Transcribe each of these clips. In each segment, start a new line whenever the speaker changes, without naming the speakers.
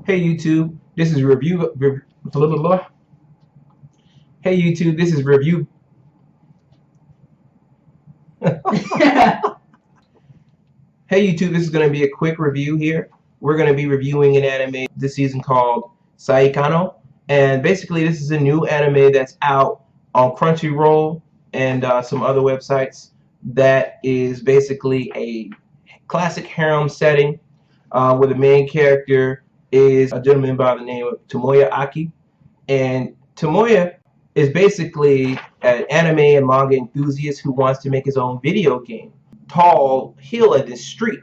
Hey YouTube, this is blah, blah, blah. Hey YouTube, this is review. Hey YouTube, this is going to be a quick review here. We're going to be reviewing an anime this season called Saekano, and basically this is a new anime that's out on Crunchyroll and some other websites. That is basically a classic harem setting where the main character is a gentleman by the name of Tomoya Aki, and Tomoya is basically an anime and manga enthusiast who wants to make his own video game. Tall hill at this street,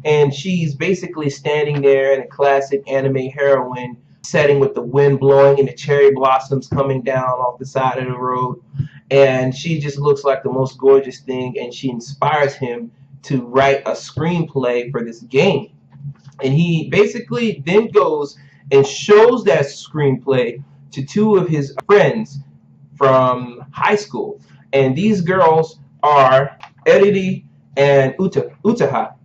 and she's basically standing there in a classic anime heroine setting with the wind blowing and the cherry blossoms coming down off the side of the road, and she just looks like the most gorgeous thing, and she inspires him to write a screenplay for this game. And he basically then goes and shows that screenplay to two of his friends from high school, and these girls are Eriri and Utaha.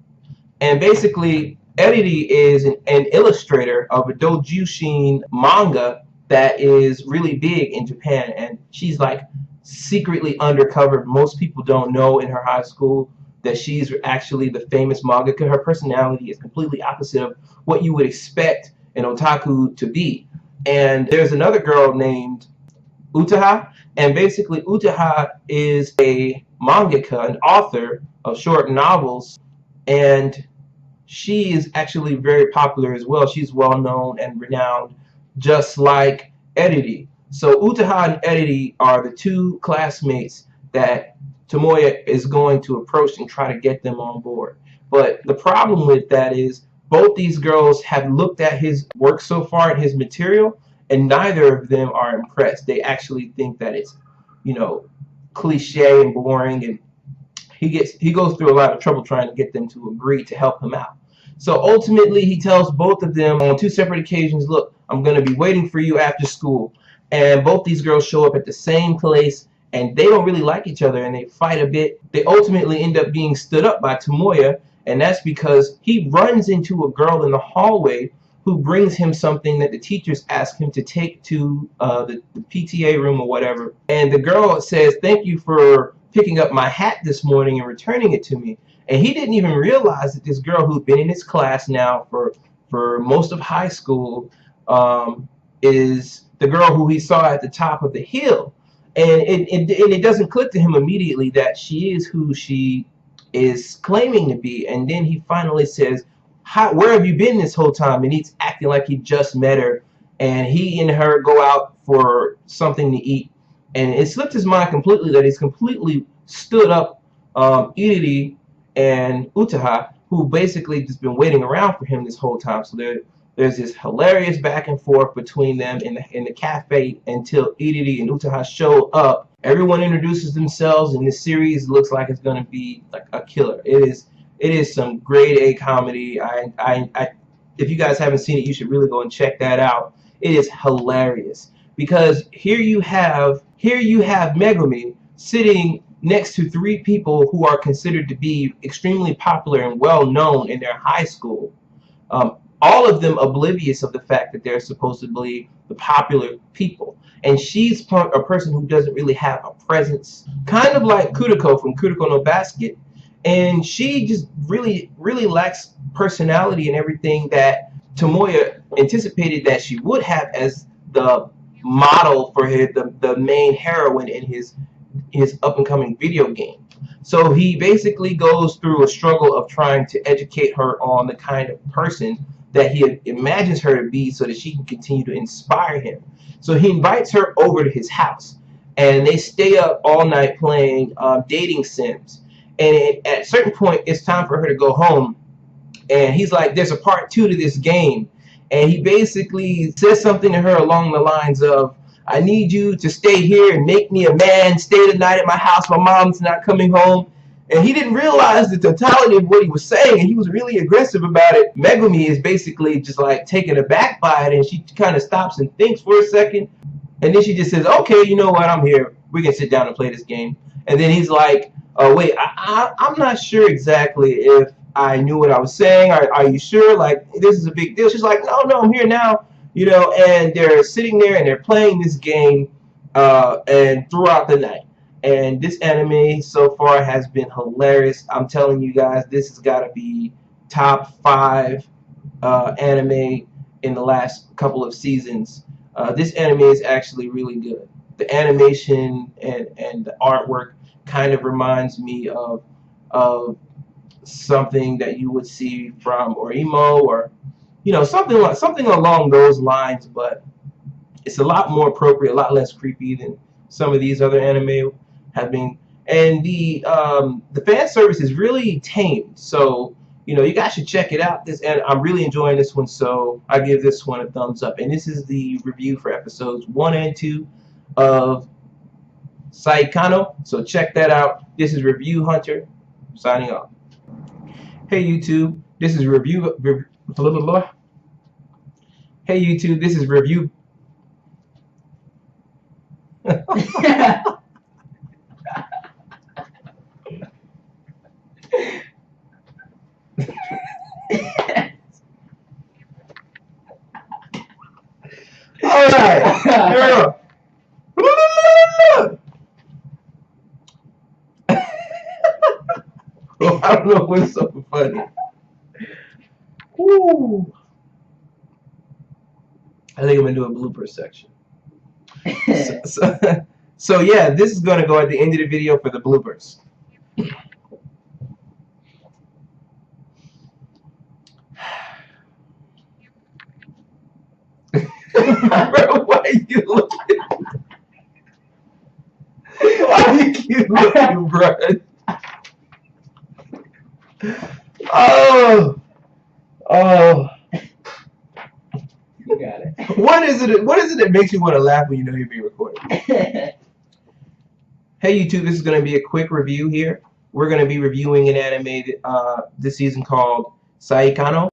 And basically Eriri is an illustrator of a doujushin manga that is really big in Japan, and she's like secretly undercover. Most people don't know in her high school that she's actually the famous mangaka. Her personality is completely opposite of what you would expect an otaku to be. And there's another girl named Utaha, and basically Utaha is a mangaka, an author of short novels, and she is actually very popular as well. She's well known and renowned, just like Eriri. So Utaha and Eriri are the two classmates that Tomoya is going to approach and try to get them on board. But the problem with that is both these girls have looked at his work so far and his material, and neither of them are impressed. They actually think that it's, cliche and boring, and he goes through a lot of trouble trying to get them to agree to help him out. So ultimately he tells both of them on two separate occasions, look, I'm going to be waiting for you after school. And both these girls show up at the same place, and they don't really like each other, and they fight a bit. They ultimately end up being stood up by Tomoya, and that's because he runs into a girl in the hallway who brings him something that the teachers ask him to take to the PTA room or whatever. And the girl says, thank you for picking up my hat this morning and returning it to me. And he didn't even realize that this girl who'd been in his class now for most of high school is the girl who he saw at the top of the hill. And it doesn't click to him immediately that she is who she is claiming to be. And then he finally says, where have you been this whole time? And he's acting like he just met her, and he and her go out for something to eat, and it slipped his mind completely that he's completely stood up Eriri and Utaha, who basically just been waiting around for him this whole time. So there's this hilarious back and forth between them in the cafe until Eriri and Utaha show up. Everyone introduces themselves, and this series looks like it's going to be like a killer. It is some grade A comedy. If you guys haven't seen it, you should really go and check that out. It is hilarious because here you have Megumi sitting next to three people who are considered to be extremely popular and well known in their high school. All of them oblivious of the fact that they're supposedly the popular people. And she's a person who doesn't really have a presence, kind of like Kuriko from Kuriko no Basket. And she just really lacks personality and everything that Tomoya anticipated that she would have as the model for the main heroine in his up-and-coming video game. So he basically goes through a struggle of trying to educate her on the kind of person that he imagines her to be so that she can continue to inspire him. So he invites her over to his house, and they stay up all night playing dating sims. And at a certain point, it's time for her to go home. And he's like, there's a part 2 to this game. And he basically says something to her along the lines of, I need you to stay here and make me a man, stay the night at my house, my mom's not coming home. And he didn't realize the totality of what he was saying, and he was really aggressive about it. Megumi is basically just like taken aback by it, and she kind of stops and thinks for a second. And then she just says, okay, you know what, I'm here. We can sit down and play this game. And then he's like, oh, wait, I'm not sure exactly if I knew what I was saying. Are you sure? Like, this is a big deal. She's like, no, I'm here now. You know, and they're sitting there and they're playing this game and throughout the night. And this anime so far has been hilarious. I'm telling you guys, this has got to be top 5 anime in the last couple of seasons. This anime is actually really good. The animation and the artwork kind of reminds me of something that you would see from Orimo, or something along those lines, but it's a lot more appropriate, a lot less creepy than some of these other anime have been. And the fan service is really tamed, so you guys should check it out. And I'm really enjoying this one, so I give this one a thumbs up. And this is the review for episodes 1 and 2 of Saekano, so check that out. This is Review Hunter signing off. Hey YouTube, this is review. Blah, blah, blah. Hey YouTube, this is review. All right, here we go. Oh, I don't know what's so funny. Woo. I think I'm gonna do a blooper section. So yeah, this is gonna go at the end of the video for the bloopers. Bro, why are you looking? Why you keep looking, bro? Oh.
You got it.
What is it that makes you want to laugh when you know you're being recorded? Hey YouTube, this is going to be a quick review here. We're going to be reviewing an anime this season called Saekano.